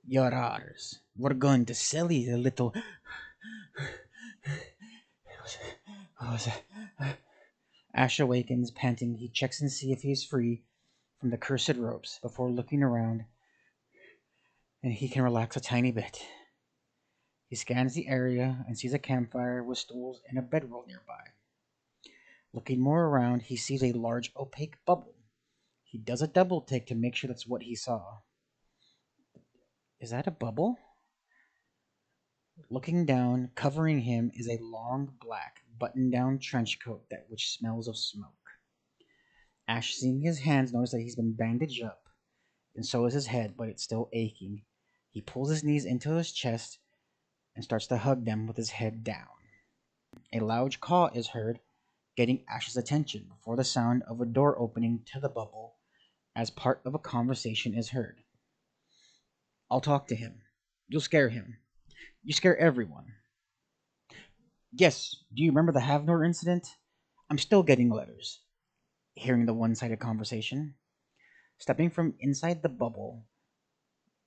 You're ours. We're going to sell you the little. Ash awakens, panting. He checks and see if he's free from the cursed ropes before looking around, and he can relax a tiny bit. He scans the area and sees a campfire with stools and a bedroll nearby. Looking more around, he sees a large opaque bubble. He does a double take to make sure that's what he saw. Is that a bubble? Looking down, covering him is a long black button-down trench coat that which smells of smoke. Ash, seeing his hands, notices that he's been bandaged up, and so is his head, but it's still aching. He pulls his knees into his chest and starts to hug them with his head down. A loud caw is heard, getting Ash's attention before the sound of a door opening to the bubble as part of a conversation is heard. I'll talk to him. You'll scare him. You scare everyone. Yes, do you remember the Havnor incident? I'm still getting letters. Hearing the one sided conversation. Stepping from inside the bubble,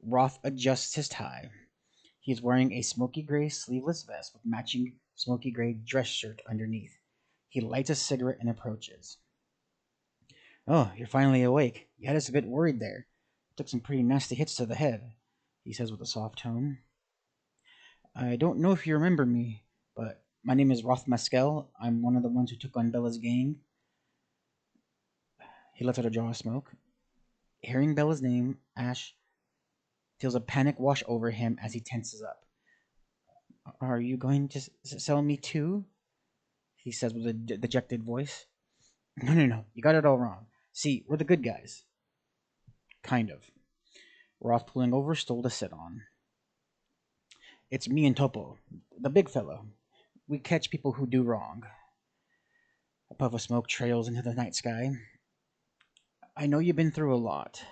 Roth adjusts his tie. He is wearing a smoky gray sleeveless vest with matching smoky gray dress shirt underneath. He lights a cigarette and approaches. Oh, you're finally awake. You had us a bit worried there. Took some pretty nasty hits to the head, he says with a soft tone. I don't know if you remember me, but my name is Roth Maskel. I'm one of the ones who took on Bella's gang. He lets out a draw of smoke. Hearing Bella's name, Ash feels a panic wash over him as he tenses up. Are you going to sell me too? He says with a dejected voice. No. You got it all wrong. See, we're the good guys. Kind of. Roth pulling over a stool to sit on. It's me and Topo, the big fellow. We catch people who do wrong. A puff of smoke trails into the night sky. I know you've been through a lot,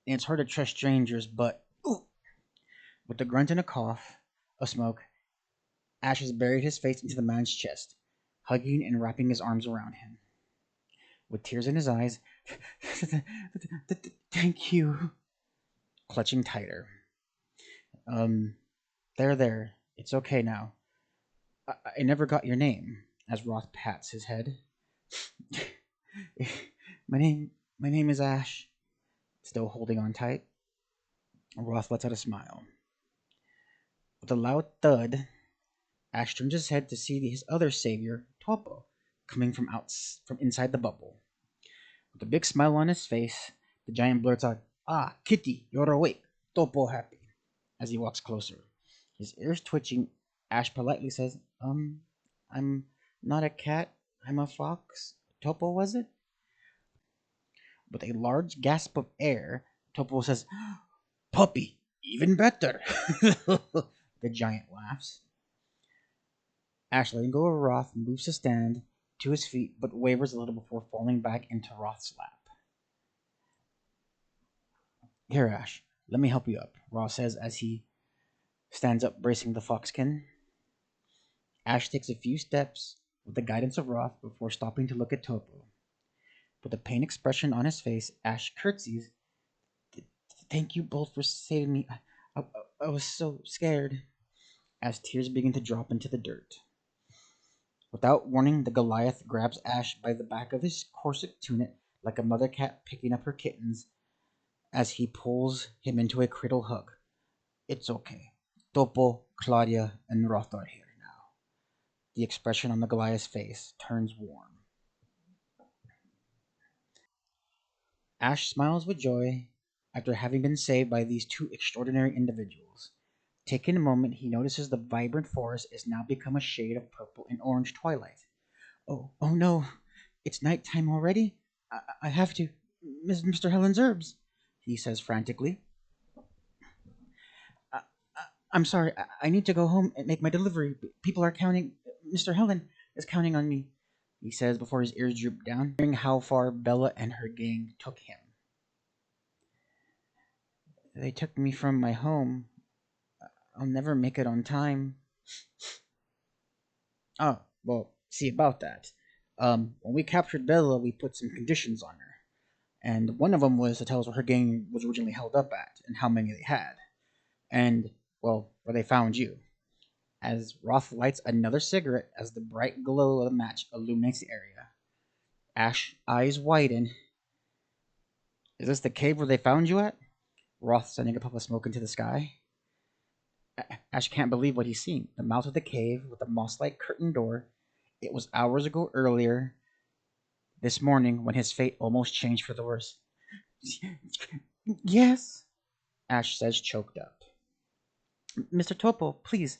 and it's hard to trust strangers, but... Ooh. With a grunt and a cough of smoke, Ash has buried his face into the man's chest, hugging and wrapping his arms around him. With tears in his eyes, thank you. Clutching tighter. There. It's okay now. I never got your name, as Roth pats his head. my name is Ash. Still holding on tight. Roth lets out a smile. With a loud thud, Ash turns his head to see his other savior, Topo, coming from inside the bubble. With a big smile on his face, the giant blurts out, "Ah, Kitty, you're awake. Topo happy." As he walks closer. His ears twitching, Ash politely says, I'm not a cat, I'm a fox. Topo, was it? With a large gasp of air, Topo says, Puppy, even better. The giant laughs. Ash, letting go of Roth, moves to stand to his feet, but wavers a little before falling back into Roth's lap. Here, Ash, let me help you up, Roth says as he stands up, bracing the foxkin. Ash takes a few steps with the guidance of Roth before stopping to look at Topo. With a pained expression on his face, Ash curtsies. Thank you both for saving me. I was so scared. As tears begin to drop into the dirt. Without warning, the Goliath grabs Ash by the back of his corset tunic like a mother cat picking up her kittens as he pulls him into a cradle hug. It's okay. Topo, Claudia, and Roth are here now. The expression on the Goliath's face turns warm. Ash smiles with joy after having been saved by these two extraordinary individuals. Taking a moment, he notices the vibrant forest is now become a shade of purple and orange twilight. Oh no, it's nighttime already? I have to. Mr. Helen's herbs, he says frantically. I'm sorry, I need to go home and make my delivery. People are counting. Mr. Helen is counting on me, he says before his ears droop down, hearing how far Bella and her gang took him. They took me from my home. I'll never make it on time. Oh, well, see about that. When we captured Bella, we put some conditions on her. And one of them was to tell us where her gang was originally held up at and how many they had. and, well, where they found you. As Roth lights another cigarette as the bright glow of the match illuminates the area. Ash eyes widen. Is this the cave where they found you at? Roth sending a puff of smoke into the sky. Ash can't believe what he's seen. The mouth of the cave with the moss-like curtain door. It was hours ago earlier this morning when his fate almost changed for the worse. Yes, Ash says, choked up. Mr. Topo, please.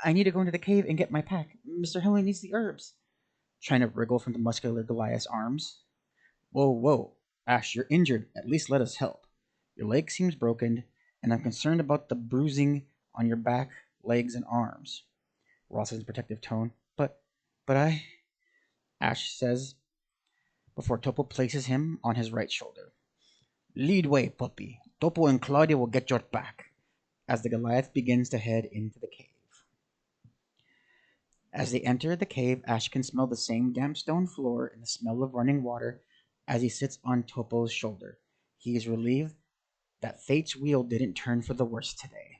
I need to go into the cave and get my pack. Mr. Helen needs the herbs. Trying to wriggle from the muscular Goliath's arms. Whoa, whoa. Ash, you're injured. At least let us help. Your leg seems broken, and I'm concerned about the bruising on your back, legs, and arms. Ross says in protective tone. But I... Ash says before Topo places him on his right shoulder. Lead way, puppy. Topo and Claudia will get your back. As the Goliath begins to head into the cave. As they enter the cave, Ash can smell the same damp stone floor and the smell of running water as he sits on Topo's shoulder. He is relieved that fate's wheel didn't turn for the worse today.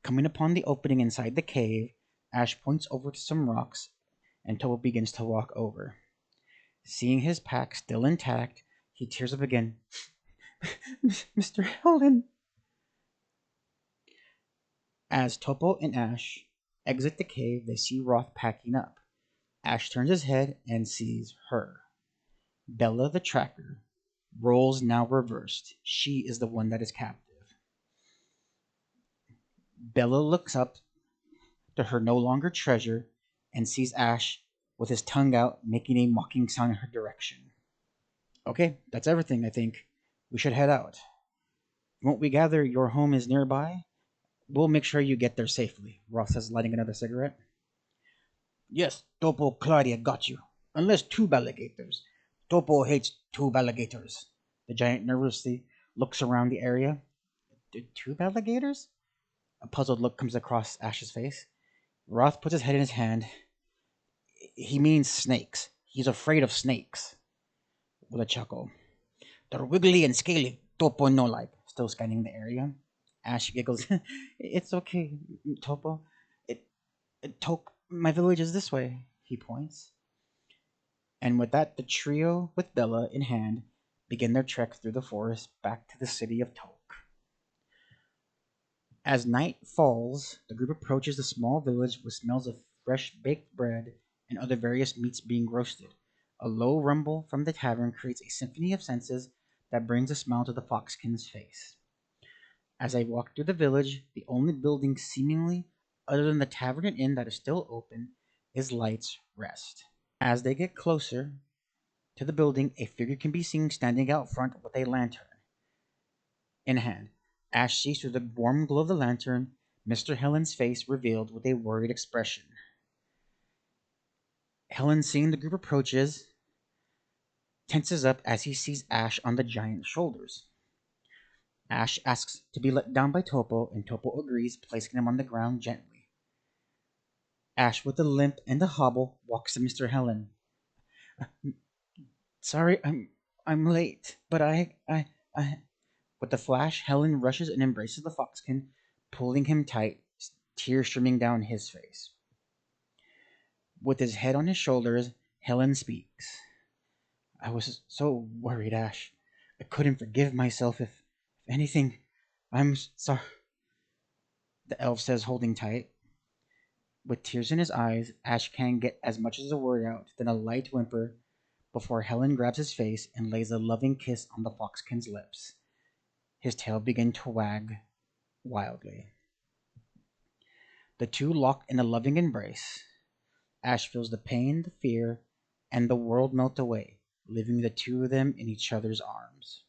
Coming upon the opening inside the cave, Ash points over to some rocks, and Topo begins to walk over. Seeing his pack still intact, he tears up again. Mr. Helen! As Topo and Ash exit the cave, they see Roth packing up. Ash turns his head and sees her. Bella the tracker. Roles now reversed. She is the one that is captive. Bella looks up to her no longer treasure and sees Ash with his tongue out making a mocking sound in her direction. Okay, that's everything, I think. We should head out. Won't we gather your home is nearby? We'll make sure you get there safely, Roth says, lighting another cigarette. Yes, Topo Claudia got you. Unless tube alligators. Topo hates tube alligators. The giant nervously looks around the area. Tube alligators? A puzzled look comes across Ash's face. Roth puts his head in his hand. He means snakes. He's afraid of snakes. With a chuckle. They're wiggly and scaly. Topo no like. Still scanning the area. Ash giggles. It's okay, Topo. My village is this way. He points. And with that, the trio, with Bella in hand, begin their trek through the forest back to the city of Tok. As night falls, the group approaches the small village with smells of fresh baked bread and other various meats being roasted. A low rumble from the tavern creates a symphony of senses that brings a smile to the foxkin's face. As I walk through the village, the only building seemingly, other than the tavern and inn that is still open, is Light's Rest. As they get closer to the building, a figure can be seen standing out front with a lantern in hand. Ash sees through the warm glow of the lantern Mr. Helen's face revealed with a worried expression. Helen, seeing the group approaches, tenses up as he sees Ash on the giant's shoulders. Ash asks to be let down by Topo, and Topo agrees, placing him on the ground gently. Ash, with a limp and a hobble, walks to Mr. Helen. Sorry, I'm late, but I. With a flash, Helen rushes and embraces the foxkin, pulling him tight, tears streaming down his face. With his head on his shoulders, Helen speaks. I was so worried, Ash. I couldn't forgive myself if anything. I'm sorry. The elf says, holding tight. With tears in his eyes, Ash can't get as much as a word out, then a light whimper before Helen grabs his face and lays a loving kiss on the foxkin's lips. His tail begins to wag wildly. The two lock in a loving embrace. Ash feels the pain, the fear, and the world melt away, leaving the two of them in each other's arms.